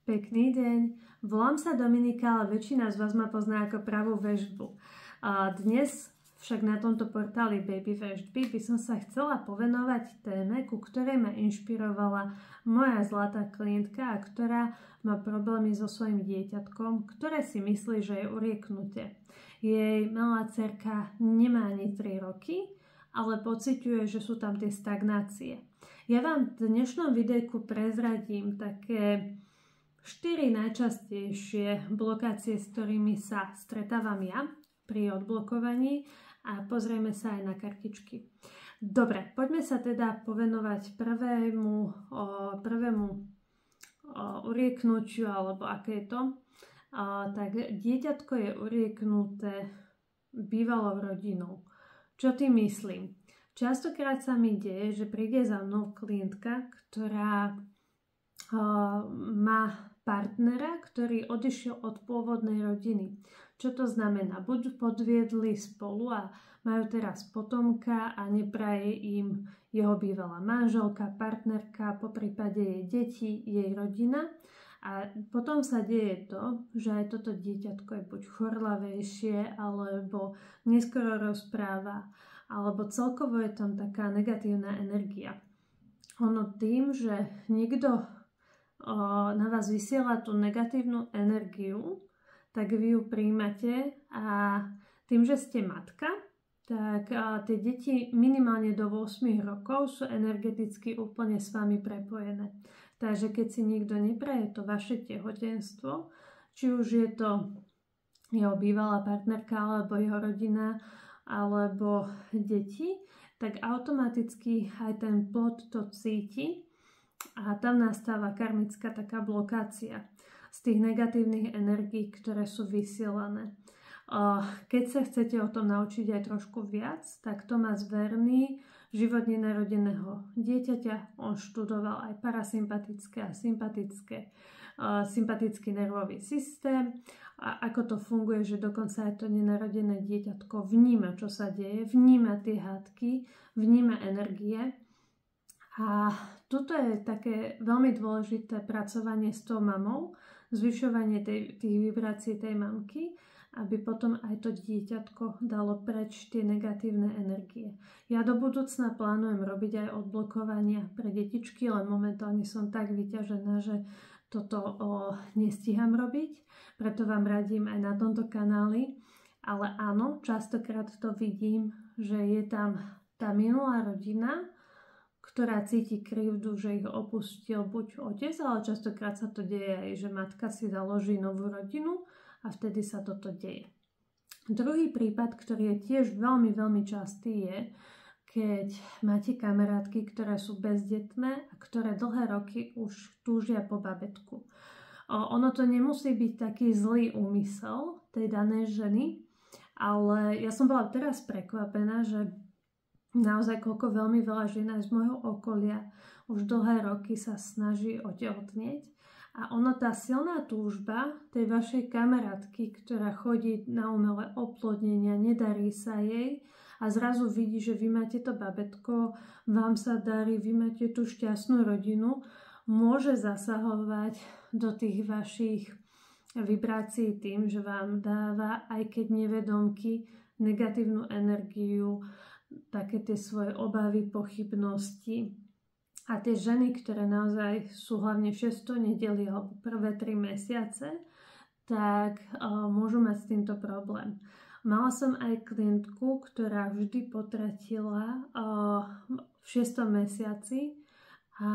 Pekný deň, volám sa Dominika, ale väčšina z vás ma pozná ako pravú veštbu. Dnes však na tomto portáli Baby Veštby by som sa chcela povenovať téme, ku ktorej ma inšpirovala moja zlatá klientka, a ktorá má problémy so svojím dieťatkom, ktoré si myslí, že je urieknuté. Jej malá dcerka nemá ani 3 roky, ale pociťuje, že sú tam tie stagnácie. Ja vám v dnešnom videjku prezradím také 4 najčastejšie blokácie, s ktorými sa stretávam ja pri odblokovaní, a pozrieme sa aj na kartičky. Dobre, poďme sa teda povenovať prvému urieknutiu, alebo aké je to. Tak dieťatko je urieknuté bývalou rodinou. Čo tým myslím? Častokrát sa mi deje, že príde za mnou klientka, ktorá má partnera, ktorý odišiel od pôvodnej rodiny. Čo to znamená? Buď podviedli spolu a majú teraz potomka a nepraje im jeho bývalá manželka, partnerka, poprípade jej deti, jej rodina. A potom sa deje to, že aj toto dieťatko je buď chorlavejšie, alebo neskoro rozpráva, alebo celkovo je tam taká negatívna energia. Ono tým, že niekto na vás vysiela tú negatívnu energiu, tak vy ju príjmate, a tým, že ste matka, tak tie deti minimálne do 8 rokov sú energeticky úplne s vami prepojené. Takže keď si nikto nepraje to vaše tehotenstvo, či už je to jeho bývalá partnerka, alebo jeho rodina, alebo deti, tak automaticky aj ten plod to cíti a tam nastáva karmická taká blokácia z tých negatívnych energií, ktoré sú vysielané. Keď sa chcete o tom naučiť aj trošku viac, tak Thomas Verny, Život nenarodeného dieťaťa, on študoval aj parasympatické a sympatický nervový systém, a ako to funguje, že dokonca aj to nenarodené dieťatko vníma, čo sa deje, vníma tie hádky, vníma energie. A toto je také veľmi dôležité pracovanie s tou mamou, zvyšovanie tých vibrácií tej mamky, aby potom aj to dieťatko dalo preč tie negatívne energie. Ja do budúcna plánujem robiť aj odblokovania pre detičky, len momentálne som tak vyťažená, že toto nestíham robiť, preto vám radím aj na tomto kanáli. Ale áno, častokrát to vidím, že je tam tá minulá rodina, ktorá cíti krivdu, že ich opustil buď otec, ale častokrát sa to deje aj, že matka si založí novú rodinu a vtedy sa toto deje. Druhý prípad, ktorý je tiež veľmi, veľmi častý, je, keď máte kamarátky, ktoré sú bezdetné a ktoré dlhé roky už túžia po babetku. Ono to nemusí byť taký zlý úmysel tej danej ženy, ale ja som bola teraz prekvapená, že naozaj koľko veľmi veľa žien aj z môjho okolia už dlhé roky sa snaží otehotnieť. A ono, tá silná túžba tej vašej kamarátky, ktorá chodí na umelé oplodnenia, nedarí sa jej a zrazu vidí, že vy máte to babetko, vám sa darí, vy máte tú šťastnú rodinu, môže zasahovať do tých vašich vibrácií tým, že vám dáva, aj keď nevedomky, negatívnu energiu, také tie svoje obavy, pochybnosti. A tie ženy, ktoré naozaj sú hlavne v 6. nedeli alebo prvé 3 mesiace, tak môžu mať s týmto problém. Mala som aj klientku, ktorá vždy potratila v 6. mesiaci a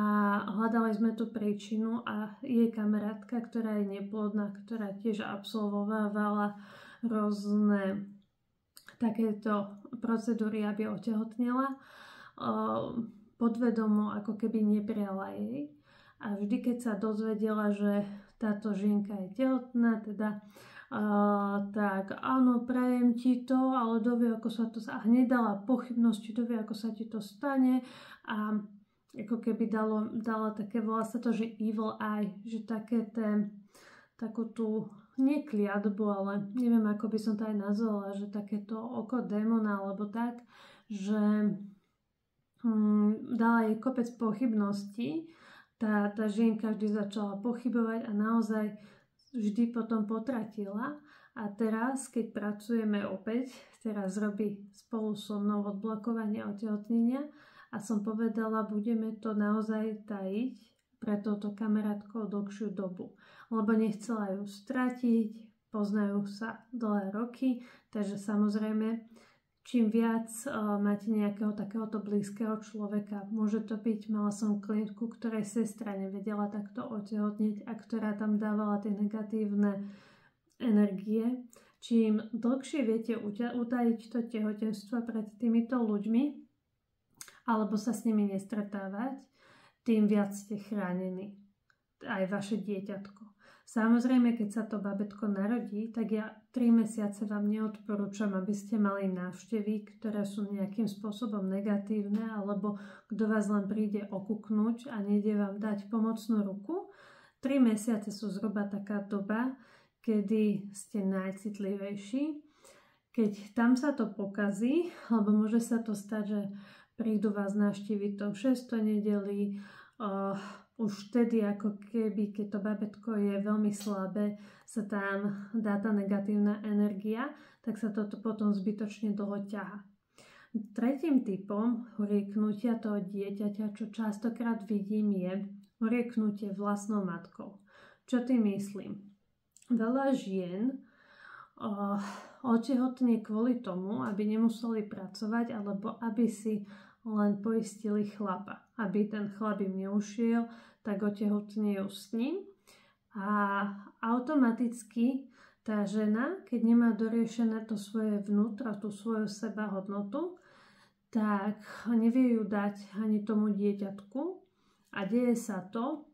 hľadali sme tú príčinu, a jej kamarátka, ktorá je neplodná, ktorá tiež absolvovávala rôzne takéto procedúry, aby otehotnela, podvedomo ako keby neprijala jej. A vždy, keď sa dozvedela, že táto žienka je tehotná, teda tak áno, prajem ti to, ale dovie, ako sa to... A hneď dala pochybnosti, dovie, ako sa ti to stane. A ako keby dala také, volá sa to, že evil eye, že takú tú, nie kliatbu, ale neviem, ako by som to aj nazvala, že takéto oko démona, alebo tak, že dala jej kopec pochybností, tá žienka vždy začala pochybovať a naozaj vždy potom potratila. A teraz, keď pracujeme opäť, teraz robí spolu so mnou odblokovanie otehotnenia a som povedala, budeme to naozaj tajiť pre touto kamarátkou dlhšiu dobu. Lebo nechcela ju stratiť, poznajú sa dlhé roky, takže samozrejme, čím viac máte nejakého takéhoto blízkeho človeka, môže to byť, mala som klientku, ktorej sestra nevedela takto otehotniť a ktorá tam dávala tie negatívne energie. Čím dlhšie viete utajiť to tehotenstvo pred týmito ľuďmi alebo sa s nimi nestretávať, tým viac ste chránení. Aj vaše dieťatko. Samozrejme, keď sa to babetko narodí, tak ja 3 mesiace vám neodporúčam, aby ste mali návštevy, ktoré sú nejakým spôsobom negatívne, alebo kto vás len príde okuknúť a nejde vám dať pomocnú ruku. 3 mesiace sú zhruba taká doba, kedy ste najcitlivejší. Keď tam sa to pokazí, alebo môže sa to stať, že prídu vás navštíviť to 6. nedeli, už vtedy, ako keby, keď to babetko je veľmi slabé, sa tam dá tá negatívna energia, tak sa toto potom zbytočne dlho ťaha. Tretím typom horieknutia toho dieťaťa, čo častokrát vidím, je horieknutie vlastnou matkou. Čo tým myslím? Veľa žien otehotnie kvôli tomu, aby nemuseli pracovať alebo aby si len poistili chlapa. Aby ten chlap im neušiel, tak otehotnejú s ním. A automaticky tá žena, keď nemá doriešené to svoje vnútro, tú svoju sebahodnotu, tak nevie ju dať ani tomu dieťatku. A deje sa to,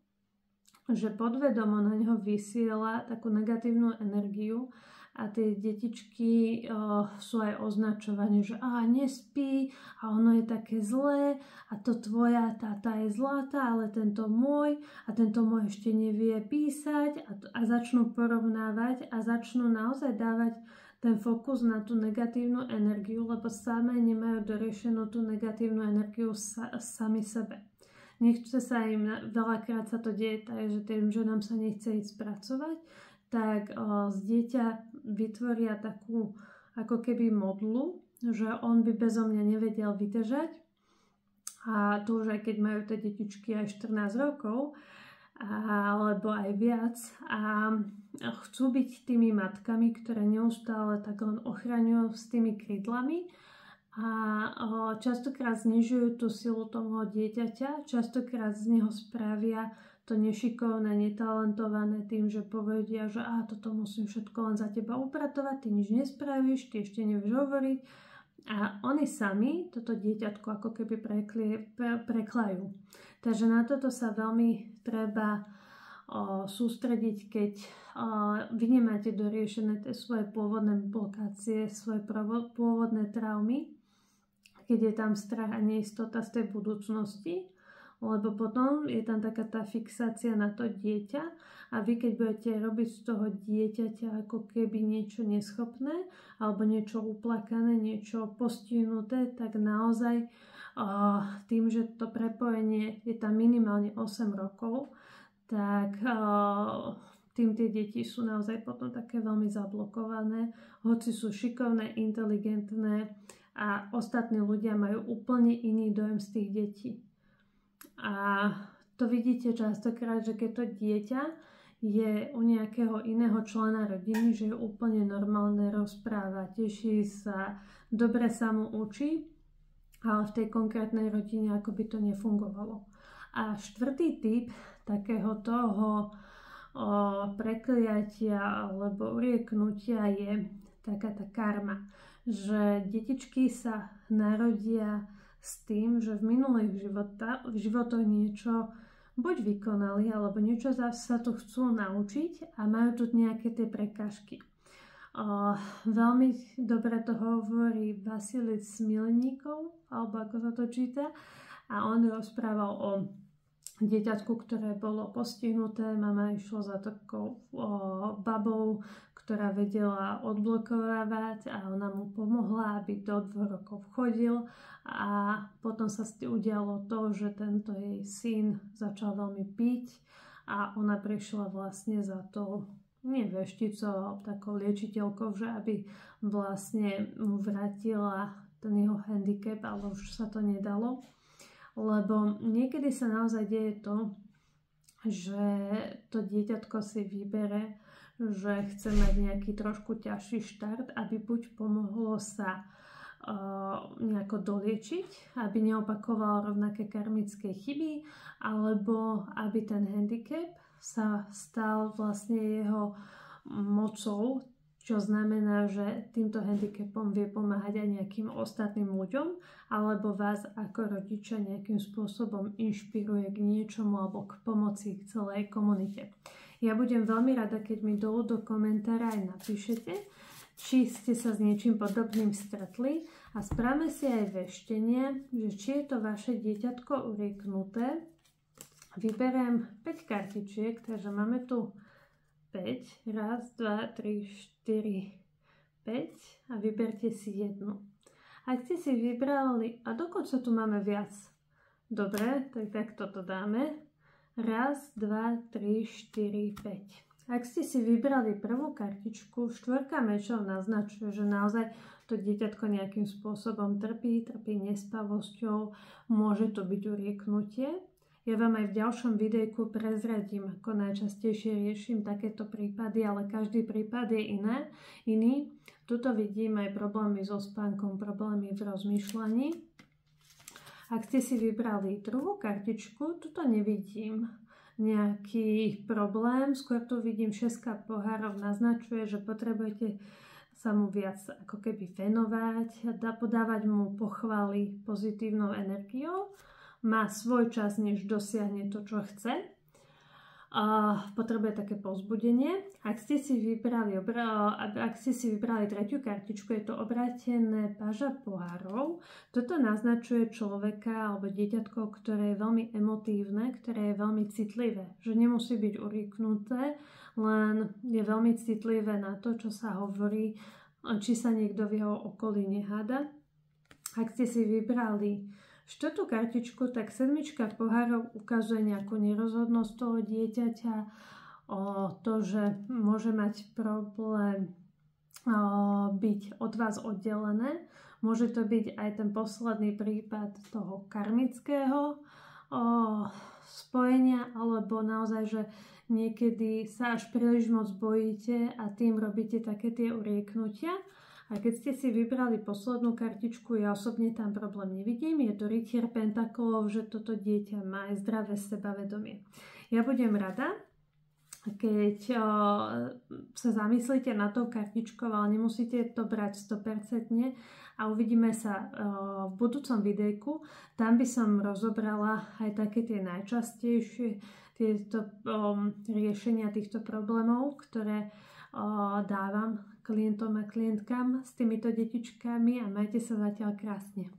že podvedomo na neho vysiela takú negatívnu energiu a tie detičky sú aj označované, že nespí a ono je také zlé a to tvoja táta je zlatá, ale tento môj ešte nevie písať a začnú porovnávať a začnú naozaj dávať ten fokus na tú negatívnu energiu, lebo same nemajú doriešenú tú negatívnu energiu sami sebe. Nechce sa im, veľakrát sa to deje tak, že tým ženám sa nechce ísť pracovať, tak z dieťa vytvoria takú ako keby modlu, že on by bezo mňa nevedel vydržať. A to už aj keď majú tie detičky aj 14 rokov, alebo aj viac. A chcú byť tými matkami, ktoré neustále tak len ochraňujú s tými krydlami, a častokrát znižujú tú silu toho dieťaťa, častokrát z neho spravia to nešikovné, netalentované tým, že povedia, že toto musím všetko len za teba upratovať, ty nič nespravíš, ty ešte nevieš hovoriť. A oni sami toto dieťatko ako keby preklajú. Takže na toto sa veľmi treba sústrediť, keď vy nemáte doriešené tie svoje pôvodné blokácie, svoje pôvodné traumy, keď je tam strach a neistota z tej budúcnosti, lebo potom je tam taká tá fixácia na to dieťa a vy keď budete robiť z toho dieťaťa ako keby niečo neschopné alebo niečo uplakané, niečo postihnuté, tak naozaj tým, že to prepojenie je tam minimálne 8 rokov, tak tým tie deti sú naozaj potom také veľmi zablokované, hoci sú šikovné, inteligentné, a ostatní ľudia majú úplne iný dojem z tých detí. A to vidíte častokrát, že keď to dieťa je u nejakého iného člena rodiny, že je úplne normálne, rozpráva, teší sa, dobre sa mu učí, ale v tej konkrétnej rodine ako by to nefungovalo. A štvrtý typ takého toho prekliatia alebo urieknutia je taká tá karma, že detičky sa narodia s tým, že v minulých životoch niečo buď vykonali, alebo niečo sa tu chcú naučiť a majú tu nejaké tie prekážky. Veľmi dobre to hovorí Vasilij Smilníkov, alebo ako sa to číta, a on rozprával o dieťatku, ktoré bolo postihnuté. Mama išla za takou babou, ktorá vedela odblokovávať a ona mu pomohla, aby do 2 rokov chodil a potom sa udialo to, že tento jej syn začal veľmi piť a ona prišla vlastne za to nie vešticou, ale takou liečiteľkou, že aby vlastne mu vrátila ten jeho handicap, ale už sa to nedalo, lebo niekedy sa naozaj deje to, že to dieťatko si vybere, že chce mať nejaký trošku ťažší štart, aby buď pomohlo sa nejako doliečiť, aby neopakoval rovnaké karmické chyby, alebo aby ten handicap sa stal vlastne jeho mocou, čo znamená, že týmto handicapom vie pomáhať aj nejakým ostatným ľuďom, alebo vás ako rodičia nejakým spôsobom inšpiruje k niečomu alebo k pomoci k celej komunite. Ja budem veľmi rada, keď mi dolu do komentára aj napíšete, či ste sa s niečím podobným stretli a správame si aj veštenie, že či je to vaše dieťatko urieknuté. Vyberiem 5 kartičiek, takže máme tu 5, 1, 2, 3, 4, 5 a vyberte si jednu. Ak ste si vybrali, a dokonca tu máme viac, dobre, tak toto dáme, 1, 2, 3, 4, 5. Ak ste si vybrali prvú kartičku, 4 mečov naznačuje, že naozaj to dieťatko nejakým spôsobom trpí nespavosťou, môže to byť urieknutie. Ja vám aj v ďalšom videjku prezradím, ako najčastejšie riešim takéto prípady, ale každý prípad je iný. Tuto vidím aj problémy so spánkom, problémy v rozmýšľaní. Ak ste si vybrali druhú kartičku, tuto nevidím nejaký problém, skôr tu vidím 6 pohárov, naznačuje, že potrebujete sa mu viac ako keby venovať, podávať mu pochvaly pozitívnou energiou. Má svoj čas, než dosiahne to, čo chce. Potrebuje také povzbudenie. Ak ste si vybrali tretiu kartičku, je to obrátené páža pohárov. Toto naznačuje človeka alebo dieťatko, ktoré je veľmi emotívne, ktoré je veľmi citlivé. Že nemusí byť urieknuté, len je veľmi citlivé na to, čo sa hovorí, či sa niekto v jeho okolí neháda. Ak ste si vybrali 4. kartičku, tak 7 pohárov ukazuje nejakú nerozhodnosť toho dieťaťa, to, že môže mať problém byť od vás oddelené. Môže to byť aj ten posledný prípad toho karmického spojenia, alebo naozaj, že niekedy sa až príliš moc bojíte a tým robíte také tie urieknutia. A keď ste si vybrali poslednú kartičku, ja osobne tam problém nevidím. Je to rytier pentaklov, že toto dieťa má aj zdravé sebavedomie. Ja budem rada, keď sa zamyslíte na tou kartičkou, ale nemusíte to brať 100% a uvidíme sa v budúcom videjku. Tam by som rozobrala aj také tie najčastejšie tieto riešenia týchto problémov, ktoré dávam klientom a klientkám s týmito detičkami a majte sa zatiaľ krásne.